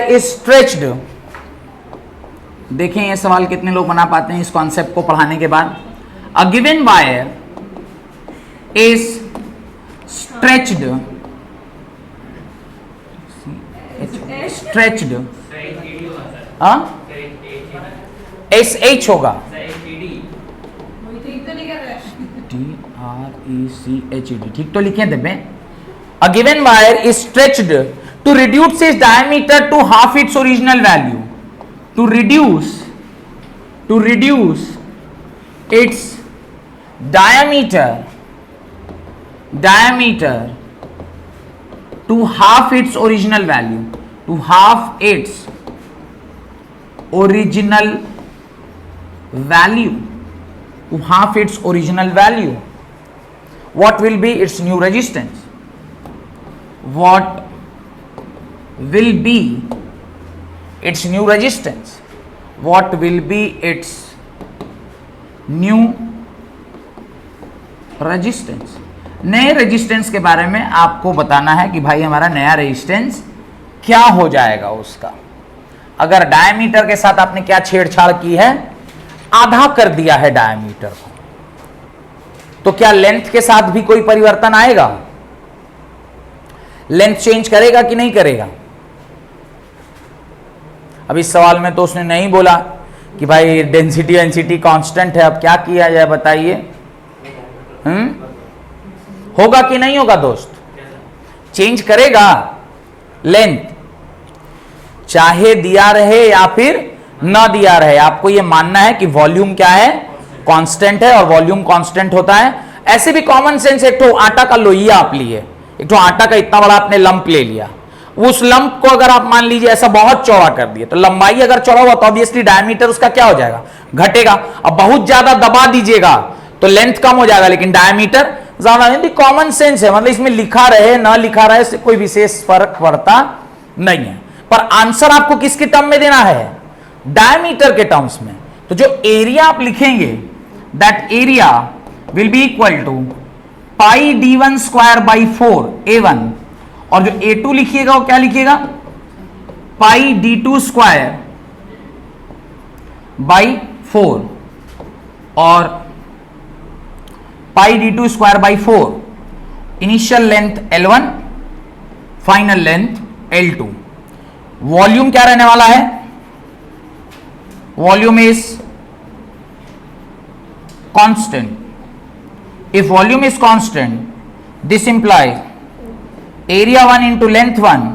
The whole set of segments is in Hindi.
इज स्ट्रेच्ड, देखें ये सवाल कितने लोग बना पाते हैं इस कॉन्सेप्ट को पढ़ाने के बाद। A given wire is stretched, stretched, SH होगा, TRECHED, ठीक तो लिखे देवे। A given wire is stretched to reduce its diameter to half its original value. To reduce its diameter to half its original value, to half its original value, to half its original value. What will be its new resistance? What will be its new resistance? What will be its new resistance? नए रेजिस्टेंस के बारे में आपको बताना है कि भाई हमारा नया रेजिस्टेंस क्या हो जाएगा उसका। अगर डायमीटर के साथ आपने क्या छेड़छाड़ की है, आधा कर दिया है डायमीटर को, तो क्या लेंथ के साथ भी कोई परिवर्तन आएगा? लेंथ चेंज करेगा कि नहीं करेगा? अब इस सवाल में तो उसने नहीं बोला कि भाई डेंसिटी कांस्टेंट है, अब क्या किया जाए बताइए। होगा कि नहीं होगा दोस्त? चेंज करेगा लेंथ, चाहे दिया रहे या फिर ना दिया रहे। आपको यह मानना है कि वॉल्यूम क्या है, कांस्टेंट है, और वॉल्यूम कांस्टेंट होता है। ऐसे भी कॉमन सेंस, एक तो आटा का लोइया आप लिए, एक तो आटा का इतना बड़ा आपने लंप ले लिया, उस लंप को अगर आप मान लीजिए ऐसा बहुत चौड़ा कर दिए, तो लंबाई अगर चौड़ा हुआ तो ऑब्वियसली डायमीटर उसका क्या हो जाएगा, घटेगा। अब बहुत ज्यादा दबा दीजिएगा तो लेंथ कम हो जाएगा, लेकिन डायमीटर ज्यादा। कॉमन सेंस है, मतलब इसमें लिखा रहे ना लिखा रहे इससे कोई विशेष फर्क पड़ता नहीं है। पर आंसर आपको किसके टर्म में देना है? डायमीटर के टर्म्स में। तो जो एरिया आप लिखेंगे, that area will be equal to pi d1 square by 4 A1, और जो A2 लिखिएगा वो क्या लिखिएगा, पाई d2 स्क्वायर बाई 4, और पाई d2 square by 4। Initial length L1, final length L2। Volume क्या रहने वाला है? Volume is constant. If volume is constant, this implies area 1 into length 1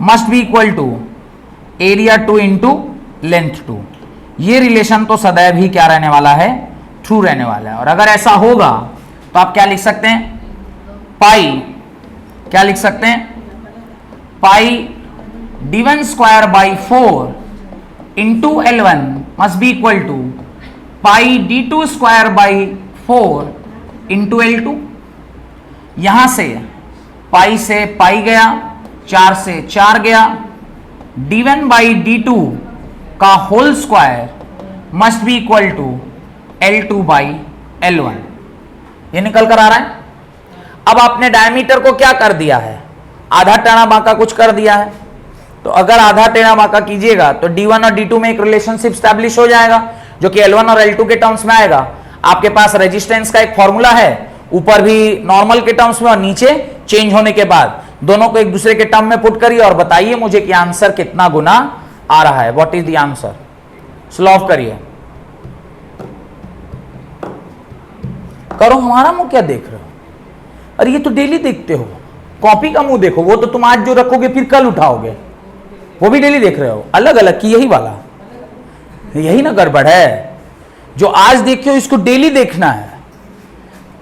must be equal to area 2 into length 2। ये रिलेशन तो सदैव ही क्या रहने वाला है, ट्रू रहने वाला है। और अगर ऐसा होगा तो आप क्या लिख सकते हैं, पाई, क्या लिख सकते हैं, pi d1 square by 4 into L1 must be equal to pi d2 square by 4 into L2। यहां से पाई से पाई गया, 4 से 4 गया, d1 बाई d2 का whole square must be equal to L2 by L1। ये निकल कर आ रहा है। अब आपने डायमीटर को क्या कर दिया है, आधा टेढ़ा बांका कुछ कर दिया है। तो अगर आधा टेढ़ा बांका कीजिएगा तो d1 और d2 में एक रिलेशनशिप स्टैब्लिश हो जाएगा, जो कि L1 और L2 के टर्म्स में आएगा। आपके पास रेजिस्टेंस का एक फॉर्मूला है, ऊपर भी नॉर्मल के टर्म्स में और नीचे चेंज होने के बाद। दोनों को एक दूसरे के टर्म में पुट करिए और बताइए मुझे कि आंसर कितना गुना आ रहा है। What is the answer? Solve करिए। करो, हमारा मुंह क्या देख रहे हो? अरे ये तो डेली देखते हो, कॉपी का मुंह देखो। वो तो तुम आज जो रखोगे फिर कल उठाओगे, वो भी डेली देख रहे हो। अलग अलग की यही वाला, यही ना गड़बड़ है। जो आज देखे हो इसको डेली देखना है।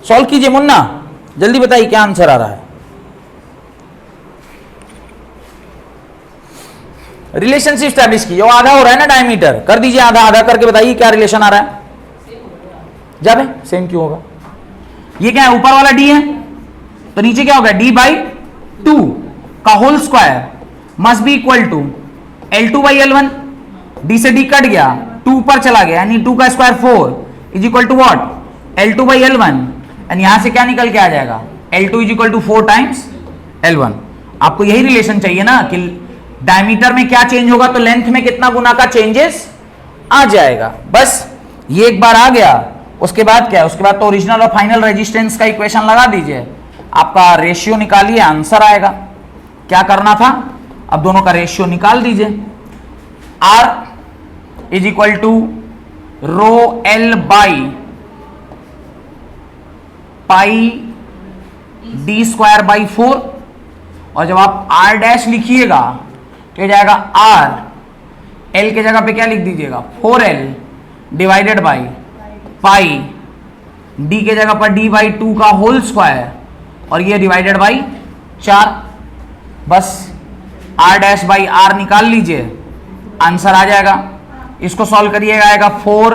सॉल्व कीजिए मुन्ना, जल्दी बताइए क्या आंसर आ रहा है। रिलेशनशिप स्टैब्लिश कीजिए। वो आधा हो रहा है ना डायमीटर, कर दीजिए आधा आधा करके, बताइए क्या रिलेशन आ रहा है। जाबे सेम क्यों होगा? ये क्या है, ऊपर वाला d है तो नीचे क्या होगा, d बाई 2 का whole square must be equal to L2 by L1। d से d कट गया, 2 ऊपर चला गया, यानी 2 का square 4 is equal to what, L2 by L1। And यहां से क्या निकल के आ जाएगा, L2 is equal to 4 times L1। आपको यही रिलेशन चाहिए ना कि डायमीटर में क्या चेंज होगा तो लेंथ में कितना गुना का चेंजेस आ जाएगा। बस ये एक बार आ गया, उसके बाद क्या है, उसके बाद तो ओरिजिनल और फाइनल रेजिस्टेंस का इक्वेशन लगा दीजिए, आपका रेशियो निकालिए, आंसर आएगा। क्या करना था, अब दोनों का रेशियो निकाल दीजिए। R is equal to rho L by pi D square by 4, और जब आप R डैश लिखिएगा तो ये जाएगा R, L के जगह पे क्या लिख दीजिएगा 4L divided by pi, D के जगह पर D बाई 2 का होल स्क्वायर, और ये डिवाइडेड बाई 4। बस R डैश बाई R निकाल लीजिए, आंसर आ जाएगा। इसको सॉल्व करिएगा, आएगा 4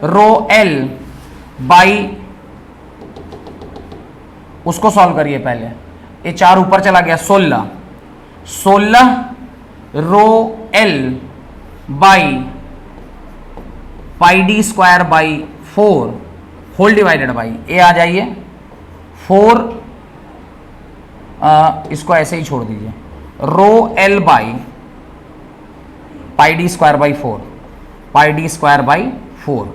रो L बाई, उसको सॉल्व करिए पहले, ये 4 ऊपर चला गया, 16 rho L by pi D square by 4 whole divided by, A आ जाइए 4, इसको ऐसे ही छोड़ दीजिए, rho L by pi D square by 4, pi D square by 4,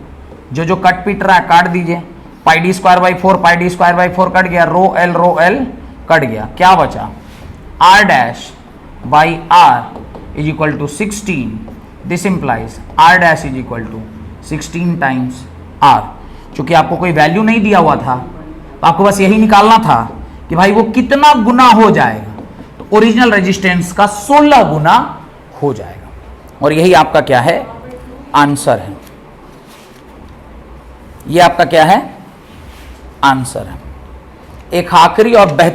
जो कट पीट रहा है काट दीजिए, pi D square by 4, pi D square by 4 cut गया, रो एल कट गया, क्या बचा R dash by R is equal to 16, this implies R dash is equal to 16 times R। चूंकि आपको कोई वैल्यू नहीं दिया हुआ था तो आपको बस यही निकालना था कि भाई वो कितना गुना हो जाएगा, तो ओरिजिनल रेजिस्टेंस का 16 गुना हो जाएगा, और यही आपका क्या है, आंसर है। ये आपका क्या है, आंसर है। एक आखिरी और बेहतर